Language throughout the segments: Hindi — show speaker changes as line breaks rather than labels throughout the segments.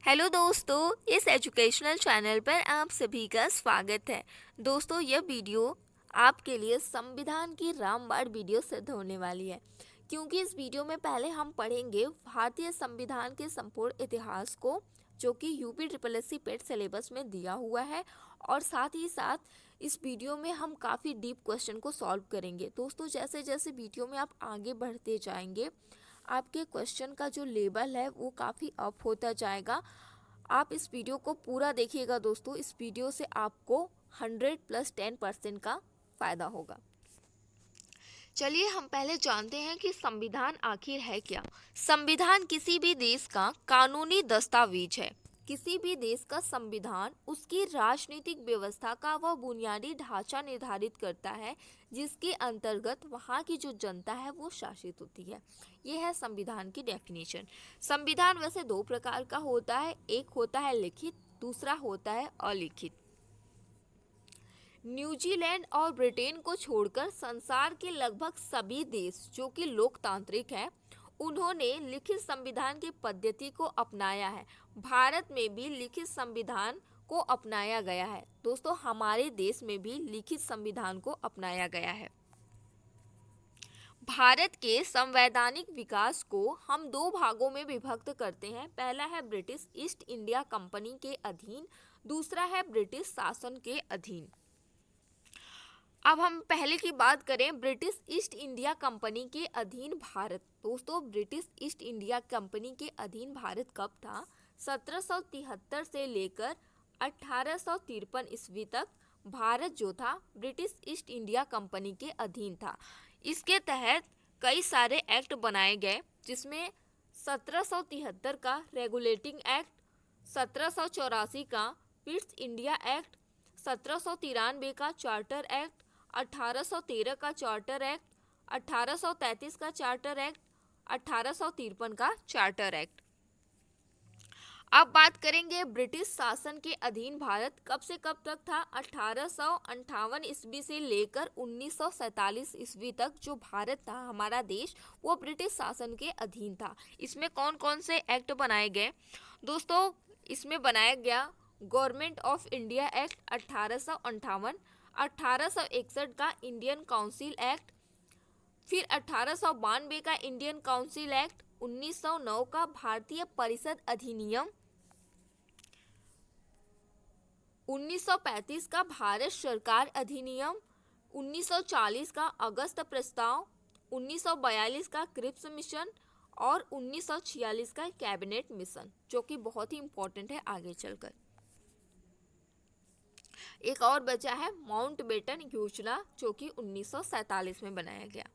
हेलो दोस्तों, इस एजुकेशनल चैनल पर आप सभी का स्वागत है। दोस्तों, यह वीडियो आपके लिए संविधान की रामबाण वीडियो सिद्ध होने वाली है, क्योंकि इस वीडियो में पहले हम पढ़ेंगे भारतीय संविधान के संपूर्ण इतिहास को, जो कि यूपी ट्रिपल एस सी पेट सिलेबस में दिया हुआ है। और साथ ही साथ इस वीडियो में हम काफ़ी डीप क्वेश्चन को सॉल्व करेंगे। दोस्तों, जैसे जैसे वीडियो में आप आगे बढ़ते जाएंगे, आपके क्वेश्चन का जो लेवल है वो काफ़ी अप होता जाएगा। आप इस वीडियो को पूरा देखिएगा दोस्तों, इस वीडियो से आपको 100+10% का फ़ायदा होगा। चलिए हम पहले जानते हैं कि संविधान आखिर है क्या। संविधान किसी भी देश का कानूनी दस्तावेज है। किसी भी देश का संविधान उसकी राजनीतिक व्यवस्था का वह बुनियादी ढांचा निर्धारित करता है, जिसके अंतर्गत वहाँ की जो जनता है वो शासित होती है। यह है संविधान की डेफिनेशन। संविधान वैसे दो प्रकार का होता है, एक होता है लिखित, दूसरा होता है अलिखित। न्यूजीलैंड और ब्रिटेन को छोड़कर संसार के लगभग सभी देश जो कि लोकतांत्रिक हैं, उन्होंने लिखित संविधान की पद्धति को अपनाया है। भारत में भी लिखित संविधान को अपनाया गया है। दोस्तों, हमारे देश में भी लिखित संविधान को अपनाया गया है। भारत के संवैधानिक विकास को हम दो भागों में विभक्त करते हैं। पहला है ब्रिटिश ईस्ट इंडिया कंपनी के अधीन, दूसरा है ब्रिटिश शासन के अधीन। अब हम पहले की बात करें, ब्रिटिश ईस्ट इंडिया कंपनी के अधीन भारत। दोस्तों, ब्रिटिश ईस्ट इंडिया कंपनी के अधीन भारत कब था? 1773 से लेकर 1853 ईस्वी तक भारत जो था ब्रिटिश ईस्ट इंडिया कंपनी के अधीन था। इसके तहत कई सारे एक्ट बनाए गए, जिसमें 1773 का रेगुलेटिंग एक्ट, 1784 का ईस्ट इंडिया एक्ट, 1793 का चार्टर एक्ट, 1813 का चार्टर एक्ट, 1833 का चार्टर एक्ट, 1853 का चार्टर एक्ट। अब बात करेंगे ब्रिटिश शासन के अधीन भारत कब से कब तक था। 1858 ईस्वी से लेकर 1947 ईस्वी तक जो भारत था, हमारा देश, वो ब्रिटिश शासन के अधीन था। इसमें कौन कौन से एक्ट बनाए गए? दोस्तों, इसमें बनाया गया गवर्नमेंट ऑफ इंडिया एक्ट 1858, 1861 का इंडियन काउंसिल एक्ट, फिर 1892 का इंडियन काउंसिल एक्ट, 1909 का भारतीय परिषद अधिनियम, 1935 का भारत सरकार अधिनियम, 1940 का अगस्त प्रस्ताव, 1942 का क्रिप्स मिशन और 1946 का कैबिनेट मिशन, जो कि बहुत ही इंपॉर्टेंट है आगे चलकर। एक और बचा है माउंटबेटन योजना, जो कि 1947 में बनाया गया।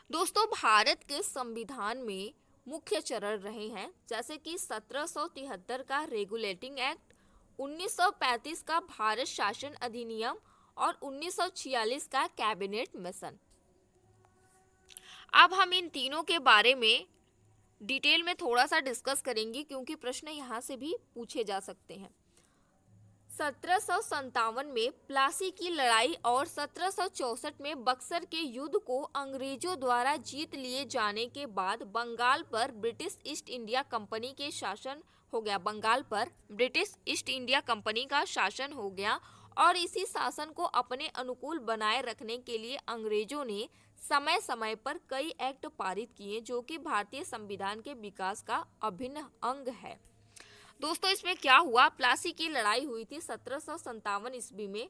दोस्तों, भारत के संविधान में मुख्य चरण रहे हैं, जैसे कि 1773 का रेगुलेटिंग एक्ट, 1935 का भारत शासन अधिनियम और 1946 का कैबिनेट मिशन। अब हम इन तीनों के बारे में डिटेल में थोड़ा सा डिस्कस करेंगे, क्योंकि प्रश्न यहाँ से भी पूछे जा सकते हैं। 1757 में प्लासी की लड़ाई और 1764 में बक्सर के युद्ध को अंग्रेजों द्वारा जीत लिए जाने के बाद बंगाल पर ब्रिटिश ईस्ट इंडिया कंपनी के शासन हो गया। बंगाल पर ब्रिटिश ईस्ट इंडिया कंपनी का शासन हो गया, और इसी शासन को अपने अनुकूल बनाए रखने के लिए अंग्रेजों ने समय समय पर कई एक्ट पारित किए, जो कि भारतीय संविधान के विकास का अभिन्न अंग है। दोस्तों, इसमें क्या हुआ? प्लासी की लड़ाई हुई थी 1757 ईस्वी में।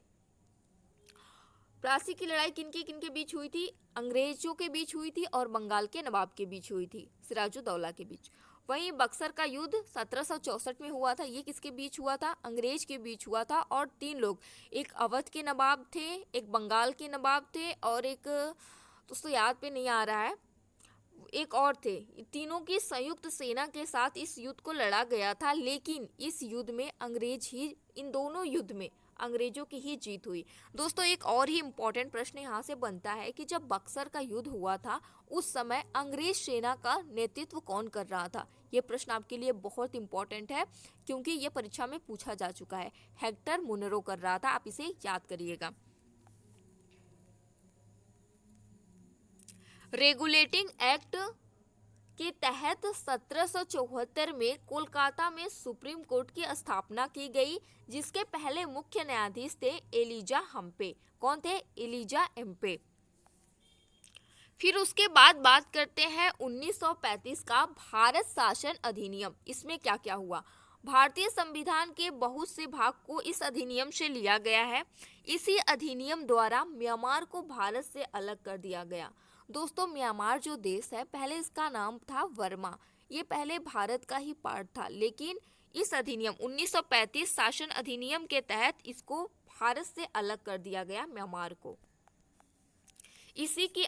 प्लासी की लड़ाई किनके किनके बीच हुई थी? अंग्रेजों के बीच हुई थी और बंगाल के नवाब के बीच हुई थी, सिराजुद्दौला के बीच। वहीं बक्सर का युद्ध 1764 में हुआ था। ये किसके बीच हुआ था? अंग्रेज के बीच हुआ था, और तीन लोग, एक अवध के नवाब थे, एक बंगाल के नवाब थे, और एक दोस्तों याद पे नहीं आ रहा है, एक और थे। तीनों की संयुक्त सेना के साथ इस युद्ध को लड़ा गया था, लेकिन इस युद्ध में इन दोनों युद्ध में अंग्रेजों की ही जीत हुई। दोस्तों, एक और ही इम्पोर्टेंट प्रश्न यहाँ से बनता है कि जब बक्सर का युद्ध हुआ था, उस समय अंग्रेज सेना का नेतृत्व कौन कर रहा था? ये प्रश्न आपके लिए बहुत इंपॉर्टेंट है, क्योंकि ये परीक्षा में पूछा जा चुका है। हेक्टर मुनरो कर रहा था, आप इसे याद करिएगा। रेगुलेटिंग एक्ट के तहत 1774 में कोलकाता में सुप्रीम कोर्ट की स्थापना की गई, जिसके पहले मुख्य न्यायाधीश थे एलिजा हम्पे। कौन थे? एलिजा हम्पे। फिर उसके बाद बात करते हैं 1935 का भारत शासन अधिनियम। इसमें क्या क्या हुआ? भारतीय संविधान के बहुत से भाग को इस अधिनियम से लिया गया है। इसी अधिनियम द्वारा म्यांमार को भारत से अलग कर दिया गया। दोस्तों, म्यांमार जो देश है, पहले इसका नाम था वर्मा। ये पहले भारत का ही पार्ट था, लेकिन इस अधिनियम 1935 शासन अधिनियम के तहत इसको भारत से अलग कर दिया गया, म्यांमार को। इसी के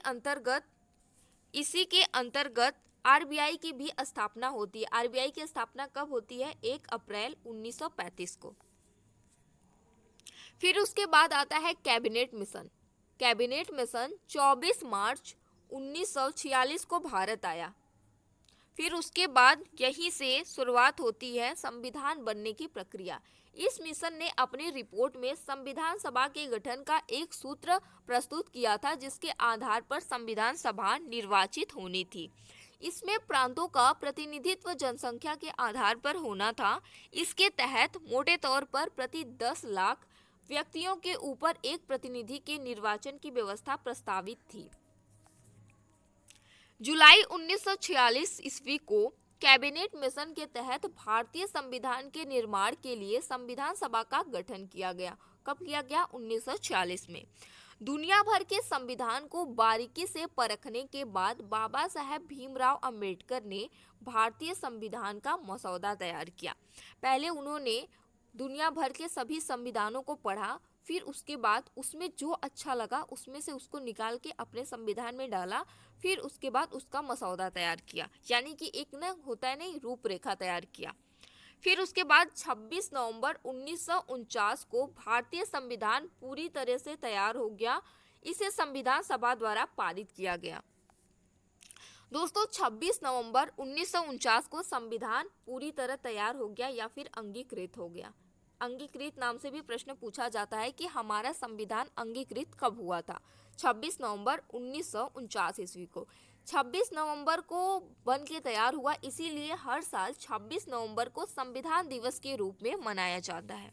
अंतर्गत आरबीआई की भी स्थापना होती है। आरबीआई की स्थापना कब होती है? 1 अप्रैल 1935 को। फिर उसके बाद आता है कैबिनेट मिशन। कैबिनेट मिशन 24 मार्च 1946 को भारत आया। फिर उसके बाद यहीं से शुरुआत होती है संविधान बनने की प्रक्रिया। इस मिशन ने अपनी रिपोर्ट में संविधान सभा के गठन का एक सूत्र प्रस्तुत किया था, जिसके आधार पर संविधान सभा निर्वाचित होनी थी। इसमें प्रांतों का प्रतिनिधित्व जनसंख्या के आधार पर होना था। इसके तहत मोटे तौर पर प्रति 10 लाख व्यक्तियों के ऊपर एक प्रतिनिधि के निर्वाचन की व्यवस्था प्रस्तावित थी। जुलाई 1946 ईस्वी को कैबिनेट मिशन के तहत भारतीय संविधान के निर्माण के लिए संविधान सभा का गठन किया गया। कब किया गया? 1946 में। दुनिया भर के संविधान को बारीकी से परखने के बाद बाबा साहेब भीमराव अंबेडकर ने भारतीय संविधान का मसौदा तैयार किया। पहले उन्होंने दुनिया भर के सभी संविधानों को पढ़ा, फिर उसके बाद उसमें जो अच्छा लगा उसमें से उसको निकाल के अपने संविधान में डाला, फिर उसके बाद उसका मसौदा तैयार किया, यानी कि एक ना होता है नहीं, रूपरेखा तैयार किया। फिर उसके बाद 26 नवंबर 1949 को भारतीय संविधान पूरी तरह से तैयार हो गया। इसे संविधान सभा द्वारा पारित किया गया। दोस्तों, 26 नवंबर 1949 को संविधान पूरी तरह तैयार हो गया या फिर अंगीकृत हो गया। अंगीकृत नाम से भी प्रश्न पूछा जाता है कि हमारा संविधान अंगीकृत कब हुआ था? 26 नवंबर 1949 ईस्वी को। 26 नवंबर को बन के तैयार हुआ, इसीलिए हर साल 26 नवंबर को संविधान दिवस के रूप में मनाया जाता है।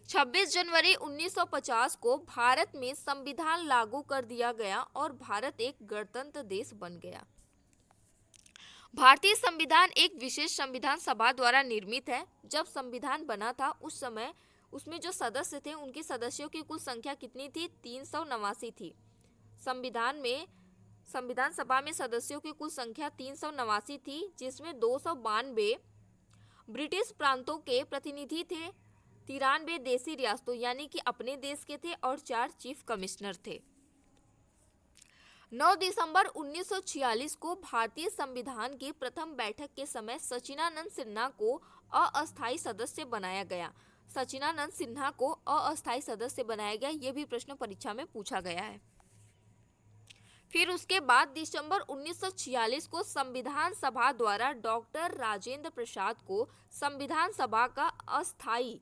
26 जनवरी 1950 को भारत में संविधान लागू कर दिया गया और भारत एक गणतंत्र देश बन गया। भारतीय संविधान एक विशेष संविधान सभा द्वारा निर्मित है। जब संविधान बना था उस समय उसमें जो सदस्य थे उनकी सदस्यों की कुल संख्या कितनी थी? 389 थी। संविधान सभा में सदस्यों की कुल संख्या 389 थी, जिसमें 292 ब्रिटिश प्रांतों के प्रतिनिधि थे, 93 देशी रियासतों यानी कि अपने देश के थे और 4 चीफ कमिश्नर थे। 9 दिसंबर 1946 को भारतीय संविधान की प्रथम बैठक के समय सचिदानंद सिन्हा को अस्थायी सदस्य बनाया गया। सचिदानंद सिन्हा को अस्थायी सदस्य बनाया गया, ये भी प्रश्न परीक्षा में पूछा गया है। फिर उसके बाद दिसंबर 1946 को संविधान सभा द्वारा डॉक्टर राजेंद्र प्रसाद को संविधान सभा का अस्थायी,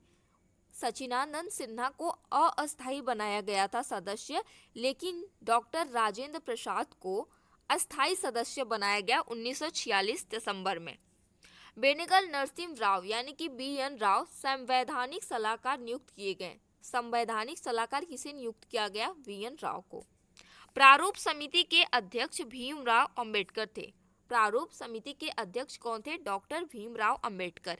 सचिदानंद सिन्हा को अस्थायी बनाया गया था सदस्य, लेकिन डॉक्टर राजेंद्र प्रसाद को अस्थायी सदस्य बनाया गया 1946 दिसंबर में। बेनेगल नरसिम्हा राव यानी कि BN राव संवैधानिक सलाहकार नियुक्त किए गए। संवैधानिक सलाहकार किसे नियुक्त किया गया? BN राव को। प्रारूप समिति के अध्यक्ष भीमराव अंबेडकर थे। प्रारूप समिति के अध्यक्ष कौन थे? डॉक्टर भीमराव अंबेडकर।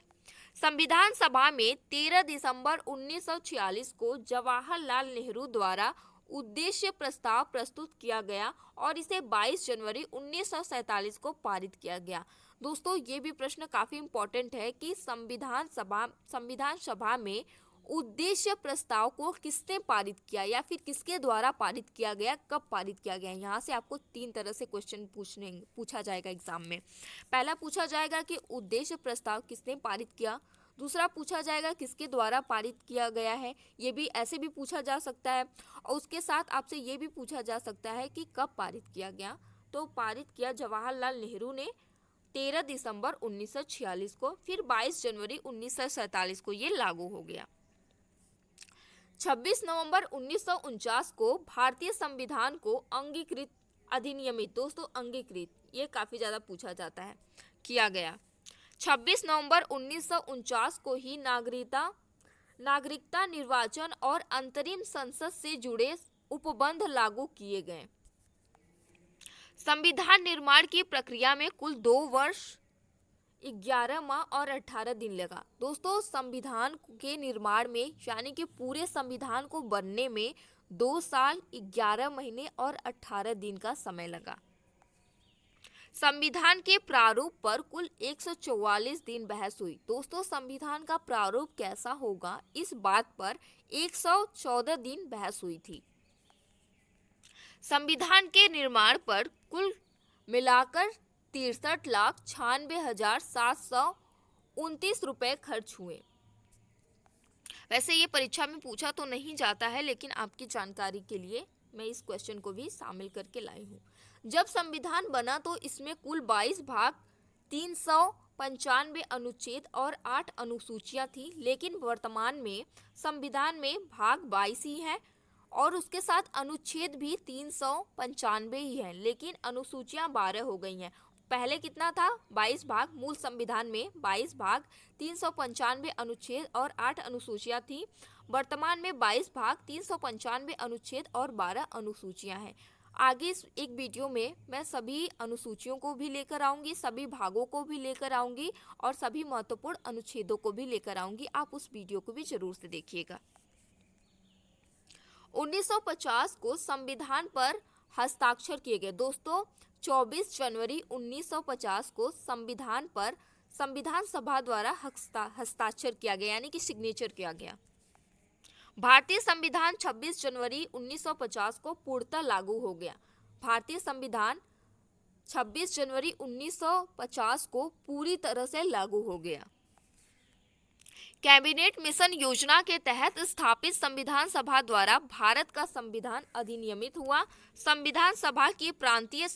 संविधान सभा में 13 दिसंबर 1946 को जवाहरलाल नेहरू द्वारा उद्देश्य प्रस्ताव प्रस्तुत किया गया और इसे 22 जनवरी 1947 को पारित किया गया। दोस्तों, ये भी प्रश्न काफी इम्पोर्टेंट है कि संविधान सभा में उद्देश्य प्रस्ताव को किसने पारित किया या फिर किसके द्वारा पारित किया गया, कब पारित किया गया। यहाँ से आपको 3 तरह से क्वेश्चन पूछा जाएगा एग्जाम में। पहला पूछा जाएगा कि उद्देश्य प्रस्ताव किसने पारित किया, दूसरा पूछा जाएगा किसके द्वारा पारित किया गया है, ये भी ऐसे भी पूछा जा सकता है, और उसके साथ आपसे ये भी पूछा जा सकता है कि कब पारित किया गया। तो पारित किया जवाहरलाल नेहरू ने 13 दिसंबर 1946 को, फिर 22 जनवरी 1947 को ये लागू हो गया। 26 नवंबर 1949 को भारतीय संविधान को अंगीकृत, अधिनियमित, दोस्तों अंगीकृत ये काफ़ी ज़्यादा पूछा जाता है, किया गया। 26 नवंबर 1949 को ही नागरिकता निर्वाचन और अंतरिम संसद से जुड़े उपबंध लागू किए गए। संविधान निर्माण की प्रक्रिया में कुल 2 वर्ष 11 माह और 18 दिन लगा। दोस्तों, संविधान के निर्माण में यानी कि पूरे संविधान को बनने में 2 साल 11 महीने और 18 दिन का समय लगा। संविधान के प्रारूप पर कुल 144 दिन बहस हुई। दोस्तों, संविधान का प्रारूप कैसा होगा इस बात पर 114 दिन बहस हुई थी। संविधान के निर्माण पर कुल मिलाकर 63,96,729 रुपए खर्च हुए। वैसे ये परीक्षा में पूछा तो नहीं जाता है, लेकिन आपकी जानकारी के लिए मैं इस क्वेश्चन को भी शामिल करके लाई हूँ। जब संविधान बना तो इसमें कुल 22 भाग, 395 अनुच्छेद और 8 अनुसूचियां थी, लेकिन वर्तमान में संविधान में भाग 22 ही है और उसके साथ अनुच्छेद भी 395 ही है, लेकिन अनुसूचियां 12 हो गई हैं। पहले कितना था? 22 भाग, मूल संविधान में 22 भाग, 395 अनुच्छेद और 8 अनुसूचियां थी। वर्तमान में 22 भाग, 395 अनुच्छेद और 12 अनुसूचियां हैं। आगे इस एक वीडियो में मैं सभी अनुसूचियों को भी लेकर आऊंगी, सभी भागों को भी लेकर आऊंगी और सभी महत्वपूर्ण अनुच्छेदों को भी लेकर आऊंगी। आप उस वीडियो को भी जरूर से देखिएगा। 1950 को संविधान पर हस्ताक्षर किए गए। दोस्तों, 24 जनवरी 1950 को संविधान पर संविधान सभा द्वारा हस्ताक्षर किया गया, यानी कि सिग्नेचर किया गया। भारतीय संविधान 26 जनवरी 1950 को पूर्णतः लागू हो गया। भारतीय संविधान 26 जनवरी 1950 को पूरी तरह से लागू हो गया। कैबिनेट मिशन योजना के तहत स्थापित संविधान सभा द्वारा भारत का संविधान अधिनियमित हुआ। संविधान सभा की प्रांतीय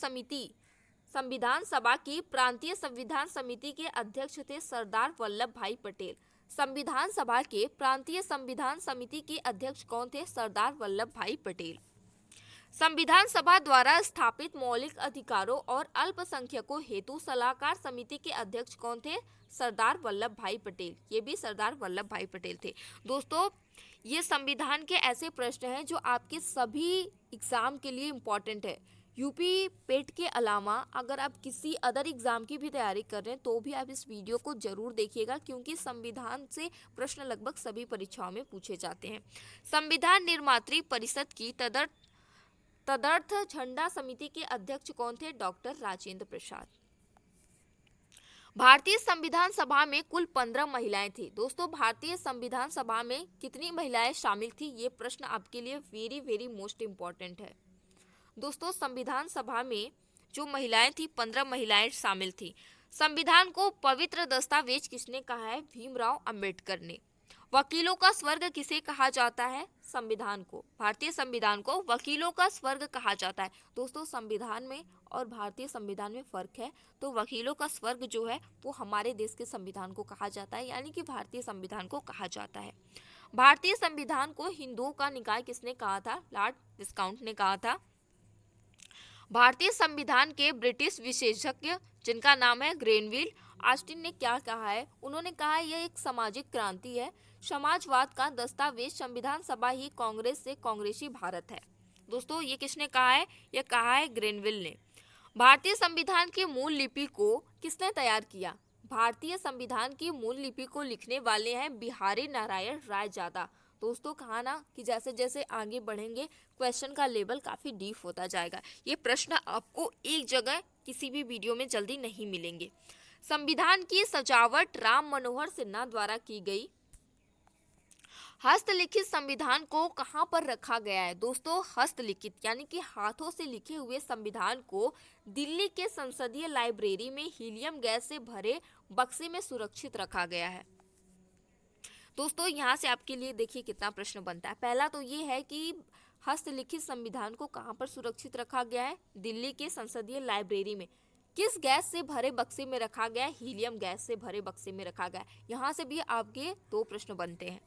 संविधान समिति के अध्यक्ष थे सरदार वल्लभ भाई पटेल। संविधान सभा के प्रांतीय संविधान समिति के अध्यक्ष कौन थे? सरदार वल्लभ भाई पटेल। संविधान सभा द्वारा स्थापित मौलिक अधिकारों और अल्पसंख्यकों हेतु सलाहकार समिति के अध्यक्ष कौन थे? सरदार वल्लभ भाई पटेल। ये भी सरदार वल्लभ भाई पटेल थे। दोस्तों, ये संविधान के ऐसे प्रश्न हैं जो आपके सभी एग्जाम के लिए इम्पोर्टेंट है। यूपी पेट के अलावा अगर आप किसी अदर एग्जाम की भी तैयारी कर रहे हैं तो भी आप इस वीडियो को जरूर देखिएगा, क्योंकि संविधान से प्रश्न लगभग सभी परीक्षाओं में पूछे जाते हैं। संविधान निर्मात्री परिषद की तदर्थ झंडा समिति के अध्यक्ष कौन थे? डॉक्टर राजेंद्र प्रसाद। भारतीय संविधान सभा में कुल 15 महिलाएं थी। दोस्तों, भारतीय संविधान सभा में कितनी महिलाएं शामिल थी? ये प्रश्न आपके लिए वेरी वेरी मोस्ट इम्पोर्टेंट है। दोस्तों, संविधान सभा में जो महिलाएं थी 15 महिलाएं शामिल थी। संविधान को पवित्र दस्तावेज किसने कहा है? भीमराव अंबेडकर ने। वकीलों का स्वर्ग किसे कहा जाता है? संविधान को। भारतीय संविधान को वकीलों का स्वर्ग कहा जाता है। दोस्तों, संविधान में और भारतीय संविधान में फर्क है। तो वकीलों का स्वर्ग जो है वो हमारे देश के संविधान को कहा जाता है, यानी कि भारतीय संविधान को कहा जाता है। भारतीय संविधान को हिंदुओं का निकाय किसने कहा था? लॉर्ड विस्काउंट ने कहा था। भारतीय संविधान के ब्रिटिश विशेषज्ञ जिनका नाम है ग्रेनविल ऑस्टिन ने क्या कहा है? उन्होंने कहा है यह एक सामाजिक क्रांति है। समाजवाद का दस्तावेज संविधान सभा ही कांग्रेस से कांग्रेसी भारत है। दोस्तों, ये किसने कहा है? यह कहा है ग्रेनविल ने। भारतीय संविधान की मूल लिपि को किसने तैयार किया? भारतीय संविधान की मूल लिपि को लिखने वाले हैं बिहारी नारायण रायजादा। दोस्तों, कहा ना कि जैसे जैसे आगे बढ़ेंगे क्वेश्चन का लेवल काफ़ी डीप होता जाएगा। ये प्रश्न आपको एक जगह किसी भी वीडियो में जल्दी नहीं मिलेंगे। संविधान की सजावट राम मनोहर सिन्हा द्वारा की गई। हस्तलिखित संविधान को कहाँ पर रखा गया है? दोस्तों, हस्तलिखित यानी कि हाथों से लिखे हुए संविधान को दिल्ली के संसदीय लाइब्रेरी में हीलियम गैस से भरे बक्से में सुरक्षित रखा गया है। दोस्तों, यहाँ से आपके लिए देखिए कितना प्रश्न बनता है। पहला तो ये है कि हस्तलिखित संविधान को कहाँ पर सुरक्षित रखा गया है? दिल्ली के संसदीय लाइब्रेरी में। किस गैस से भरे बक्से में रखा गया है? हीलियम गैस से भरे बक्से में रखा गया है। यहाँ से भी आपके 2 प्रश्न बनते हैं।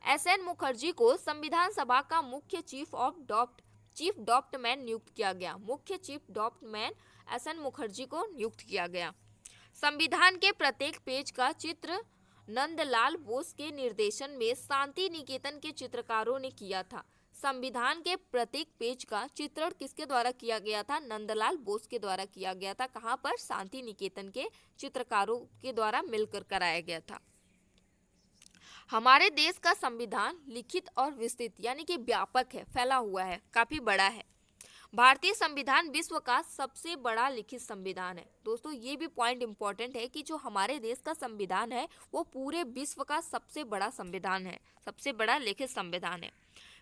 एस.एन. मुखर्जी को संविधान सभा का मुख्य चीफ ऑफ ड्राफ्ट चीफ डॉप्टमैन नियुक्त किया गया। मुख्य चीफ डॉप्टमैन एस.एन. मुखर्जी को नियुक्त किया गया। संविधान के प्रत्येक पेज का चित्र नंदलाल बोस के निर्देशन में शांति निकेतन के चित्रकारों ने किया था। संविधान के प्रत्येक पेज का चित्रण किसके द्वारा किया गया था? नंदलाल बोस के द्वारा किया गया था। कहाँ पर? शांति निकेतन के चित्रकारों के द्वारा मिलकर कराया गया था। हमारे देश का संविधान लिखित और विस्तृत यानी कि व्यापक है, फैला हुआ है, काफी बड़ा है। भारतीय संविधान विश्व का सबसे बड़ा लिखित संविधान है। दोस्तों ये भी पॉइंट इंपॉर्टेंट है कि जो हमारे देश का संविधान है वो पूरे विश्व का सबसे बड़ा संविधान है, सबसे बड़ा लिखित संविधान है।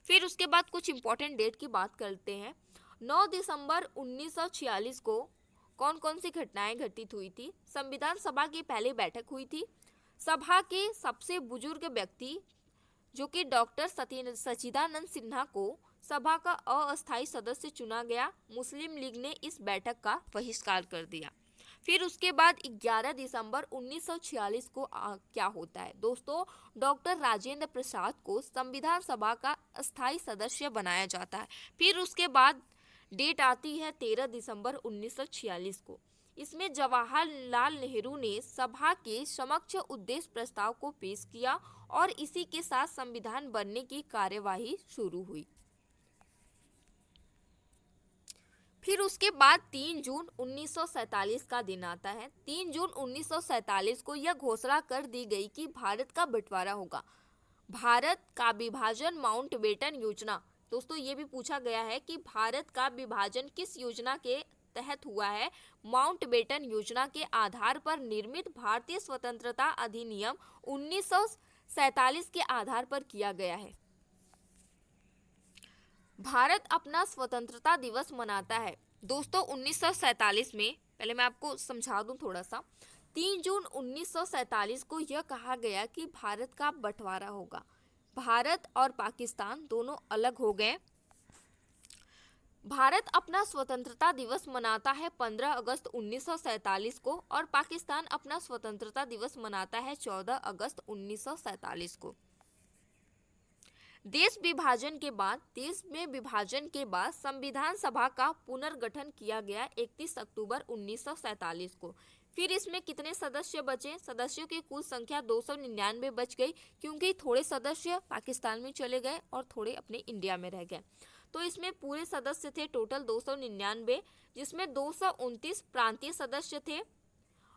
फिर उसके बाद कुछ इंपॉर्टेंट डेट की बात करते हैं। 9 दिसंबर 1946 को कौन कौन सी घटनाएं घटित हुई थी? संविधान सभा की पहली बैठक हुई थी। सभा के सबसे बुजुर्ग व्यक्ति जो कि डॉक्टर सच्चिदानंद सिन्हा को सभा का अस्थायी सदस्य चुना गया। मुस्लिम लीग ने इस बैठक का बहिष्कार कर दिया। फिर उसके बाद 11 दिसंबर 1946 को क्या होता है दोस्तों? डॉक्टर राजेंद्र प्रसाद को संविधान सभा का अस्थायी सदस्य बनाया जाता है। फिर उसके बाद डेट आती है 13 दिसंबर 1946 को। इसमें जवाहरलाल नेहरू ने सभा के समक्ष उद्देश्य प्रस्ताव को पेश किया और इसी के साथ संविधान बनने की कार्यवाही शुरू हुई। फिर उसके बाद 3 जून 1947 का दिन आता है। 3 जून 1947 को यह घोषणा कर दी गई कि भारत का बंटवारा होगा। भारत का विभाजन माउंटबेटन योजना। दोस्तों ये भी पूछा गया है कि भारत का विभाजन किस योजना के तहत हुआ है? माउंटबेटन योजना के आधार पर निर्मित भारतीय स्वतंत्रता अधिनियम 1947 के आधार पर किया गया है। भारत अपना स्वतंत्रता दिवस मनाता है दोस्तों 1947 में। पहले मैं आपको समझा दूं थोड़ा सा। 3 जून 1947 को यह कहा गया कि भारत का बंटवारा होगा। भारत और पाकिस्तान दोनों अलग हो गए। भारत अपना स्वतंत्रता दिवस मनाता है 15 अगस्त 1947 को और पाकिस्तान अपना स्वतंत्रता दिवस मनाता है 14 अगस्त 1947 को। देश में विभाजन के बाद संविधान सभा का पुनर्गठन किया गया 31 अक्टूबर 1947 को। फिर इसमें कितने सदस्य बचे? सदस्यों की कुल संख्या 299 बच गई, क्योंकि थोड़े सदस्य पाकिस्तान में चले गए और थोड़े अपने इंडिया में रह गए। तो इसमें पूरे सदस्य थे टोटल 299, जिसमें 229 प्रांतीय सदस्य थे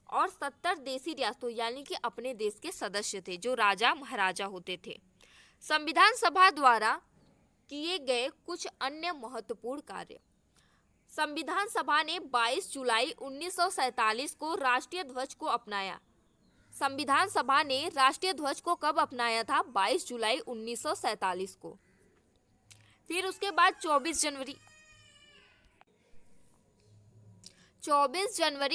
और 70 देशी रियासतों यानी कि अपने देश के सदस्य थे, जो राजा महाराजा होते थे। संविधान सभा द्वारा किए गए कुछ अन्य महत्वपूर्ण कार्य। संविधान सभा ने 22 जुलाई 1947 को राष्ट्रीय ध्वज को अपनाया। संविधान सभा ने राष्ट्रीय ध्वज को कब अपनाया था? 22 जुलाई 1947 को। फिर उसके बाद 24 जनवरी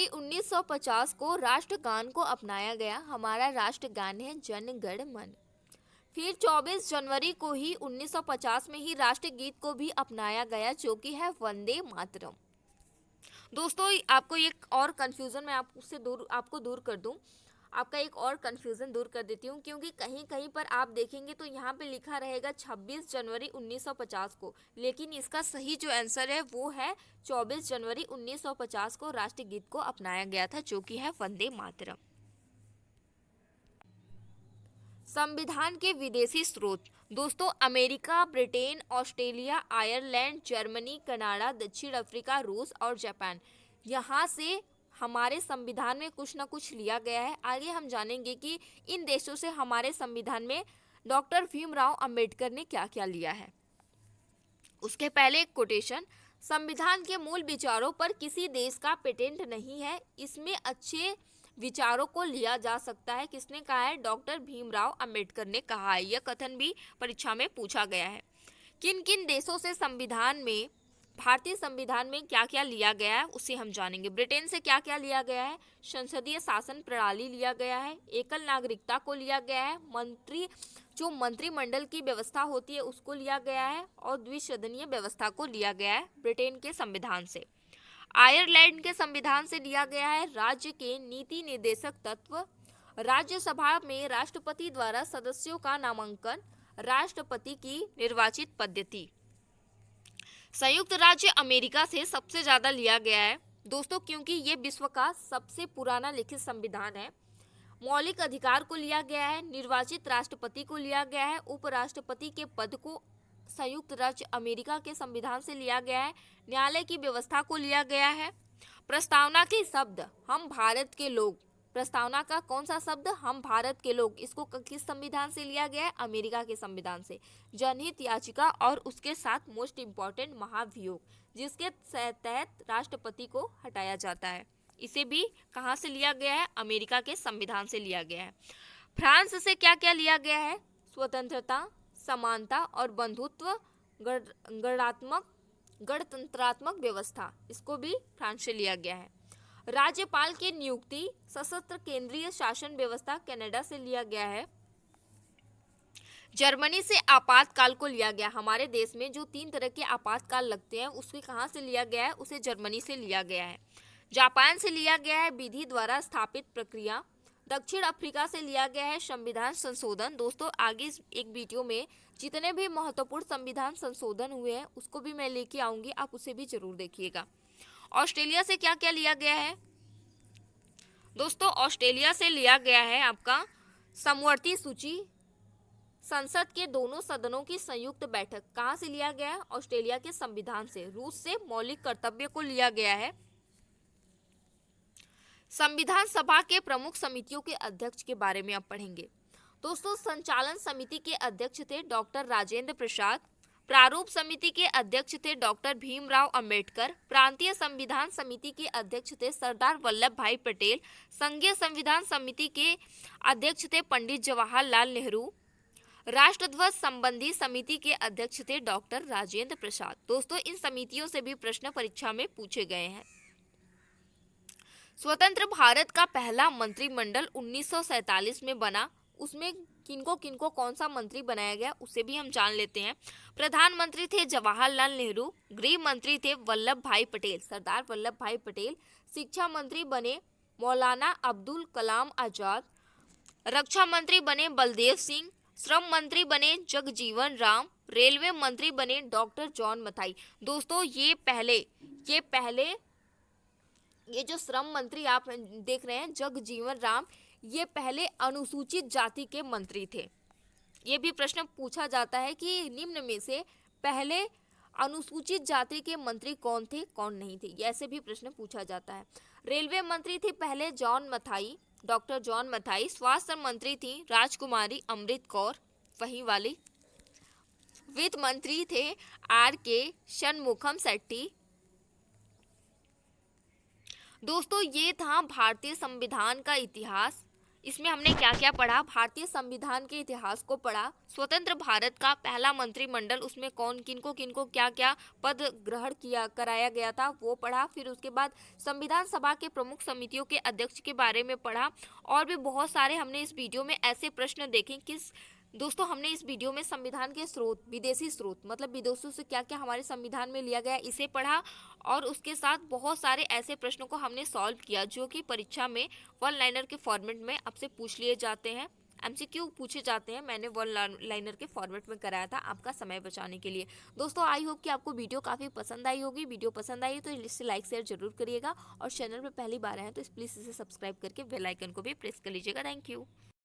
1950 को राष्ट्रगान को अपनाया गया। हमारा राष्ट्रगान है जन गण मन। फिर 24 जनवरी को ही 1950 में ही राष्ट्रगीत को भी अपनाया गया, जो कि है वंदे मातरम। दोस्तों आपको एक और कंफ्यूजन मैं आपको दूर कर दूं। आपका एक और कंफ्यूजन दूर कर देती हूँ, क्योंकि कहीं कहीं पर आप देखेंगे तो यहाँ पे लिखा रहेगा 26 जनवरी 1950 को, लेकिन इसका सही जो आंसर है वो है 24 जनवरी 1950 को राष्ट्रगीत को अपनाया गया था, जो कि है वंदे मातरम। संविधान के विदेशी स्रोत। दोस्तों America, Britain, Australia, Ireland, Germany, Canada, दक्षिण अफ्रीका, रूस और जापान, यहाँ से हमारे संविधान में कुछ ना कुछ लिया गया है। आगे हम जानेंगे कि इन देशों से हमारे संविधान में डॉक्टर भीमराव अंबेडकर ने क्या क्या लिया है। उसके पहले एक कोटेशन, संविधान के मूल विचारों पर किसी देश का पेटेंट नहीं है, इसमें अच्छे विचारों को लिया जा सकता है। किसने कहा है? डॉक्टर भीमराव अंबेडकर ने कहा है। यह कथन भी परीक्षा में पूछा गया है। किन किन देशों से भारतीय संविधान में क्या क्या लिया गया है उसे हम जानेंगे। ब्रिटेन से क्या क्या लिया गया है? संसदीय शासन प्रणाली लिया गया है, एकल नागरिकता को लिया गया है, मंत्रिमंडल की व्यवस्था होती है उसको लिया गया है और द्विसदनीय व्यवस्था को लिया गया है ब्रिटेन के संविधान से। आयरलैंड के संविधान से लिया गया है राज्य के नीति निर्देशक तत्व, राज्यसभा में राष्ट्रपति द्वारा सदस्यों का नामांकन, राष्ट्रपति की निर्वाचित पद्धति। संयुक्त राज्य अमेरिका से सबसे ज़्यादा लिया गया है दोस्तों, क्योंकि ये विश्व का सबसे पुराना लिखित संविधान है। मौलिक अधिकार को लिया गया है, निर्वाचित राष्ट्रपति को लिया गया है, उपराष्ट्रपति के पद को संयुक्त राज्य अमेरिका के संविधान से लिया गया है, न्यायालय की व्यवस्था को लिया गया है। प्रस्तावना के शब्द हम भारत के लोग, प्रस्तावना का कौन सा शब्द, हम भारत के लोग, इसको किस संविधान से लिया गया है, अमेरिका के संविधान से। जनहित याचिका और उसके साथ मोस्ट इम्पॉर्टेंट महाभियोग, जिसके तहत राष्ट्रपति को हटाया जाता है, इसे भी कहाँ से लिया गया है, अमेरिका के संविधान से लिया गया है। फ्रांस से क्या क्या लिया गया है, स्वतंत्रता, समानता और बंधुत्व, गणतंत्रात्मक व्यवस्था, इसको भी फ्रांस से लिया गया है। राज्यपाल की नियुक्ति, सशस्त्र केंद्रीय शासन व्यवस्था कनाडा से लिया गया है। जर्मनी से आपातकाल को लिया गया, हमारे देश में जो 3 तरह के आपातकाल लगते हैं उसके कहाँ से लिया गया है, उसे जर्मनी से लिया गया है। जापान से लिया गया है विधि द्वारा स्थापित प्रक्रिया। दक्षिण अफ्रीका से लिया गया है संविधान संशोधन। दोस्तों आगे एक वीडियो में जितने भी महत्वपूर्ण संविधान संशोधन हुए हैं उसको भी मैं लेके आऊंगी, आप उसे भी जरूर देखिएगा। ऑस्ट्रेलिया से क्या क्या लिया गया है दोस्तों, ऑस्ट्रेलिया से लिया गया है आपका समवर्ती सूची, संसद के दोनों सदनों की संयुक्त बैठक, कहाँ से लिया गया है, ऑस्ट्रेलिया के संविधान से। रूस से मौलिक कर्तव्य को लिया गया है। संविधान सभा के प्रमुख समितियों के अध्यक्ष के बारे में आप पढ़ेंगे दोस्तों। संचालन समिति के अध्यक्ष थे डॉक्टर राजेंद्र प्रसाद, प्रारूप समिति के अध्यक्ष थे डॉक्टर भीमराव अंबेडकर, प्रांतीय संविधान समिति के अध्यक्ष थे सरदार वल्लभ भाई पटेल, संघीय संविधान समिति के अध्यक्ष थे पंडित जवाहरलाल नेहरू, राष्ट्रध्वज संबंधी समिति के अध्यक्ष थे डॉक्टर राजेंद्र प्रसाद। दोस्तों इन समितियों से भी प्रश्न परीक्षा में पूछे गए हैं। स्वतंत्र भारत का पहला मंत्रिमंडल 1947 में बना, उसमें किनको किनको कौन सा मंत्री बनाया गया उसे भी हम जान लेते हैं। प्रधानमंत्री थे जवाहरलाल नेहरू, गृह मंत्री थे वल्लभ भाई पटेल, सरदार वल्लभ भाई पटेल, शिक्षा मंत्री बने मौलाना अब्दुल कलाम आजाद, रक्षा मंत्री बने बलदेव सिंह, श्रम मंत्री बने जगजीवन राम, रेलवे मंत्री बने डॉक्टर जॉन मथाई। दोस्तों ये जो श्रम मंत्री आप देख रहे हैं जगजीवन राम, ये पहले अनुसूचित जाति के मंत्री थे। ये भी प्रश्न पूछा जाता है कि निम्न में से पहले अनुसूचित जाति के मंत्री कौन थे कौन नहीं थे, ऐसे भी प्रश्न पूछा जाता है। रेलवे मंत्री थे पहले John Mathai, doctor John Mathai. स्वास्थ्य मंत्री थी राजकुमारी अमृत कौर, वही वाली। वित्त मंत्री थे RK शनमुखम शेट्टी। दोस्तों ये था भारतीय संविधान का इतिहास। इसमें हमने क्या क्या पढ़ा, भारतीय संविधान के इतिहास को पढ़ा, स्वतंत्र भारत का पहला मंत्रिमंडल, उसमें किनको क्या क्या पद ग्रहण कराया गया था वो पढ़ा। फिर उसके बाद संविधान सभा के प्रमुख समितियों के अध्यक्ष के बारे में पढ़ा, और भी बहुत सारे हमने इस वीडियो में ऐसे प्रश्न देखे कि दोस्तों हमने इस वीडियो में संविधान के स्रोत, विदेशी स्रोत मतलब विदेशों से क्या क्या हमारे संविधान में लिया गया इसे पढ़ा, और उसके साथ बहुत सारे ऐसे प्रश्नों को हमने सॉल्व किया जो कि परीक्षा में 1 लाइनर के फॉर्मेट में आपसे पूछ लिए जाते हैं, MCQ पूछे जाते हैं। मैंने 1 लाइनर के फॉर्मेट में कराया था आपका समय बचाने के लिए। दोस्तों आई होप कि आपको वीडियो काफ़ी पसंद आई होगी। वीडियो पसंद आई तो इसे लाइक शेयर जरूर करिएगा, और चैनल पर पहली बार आए तो प्लीज़ इसे सब्सक्राइब करके बेल आइकन को भी प्रेस कर लीजिएगा। Thank you.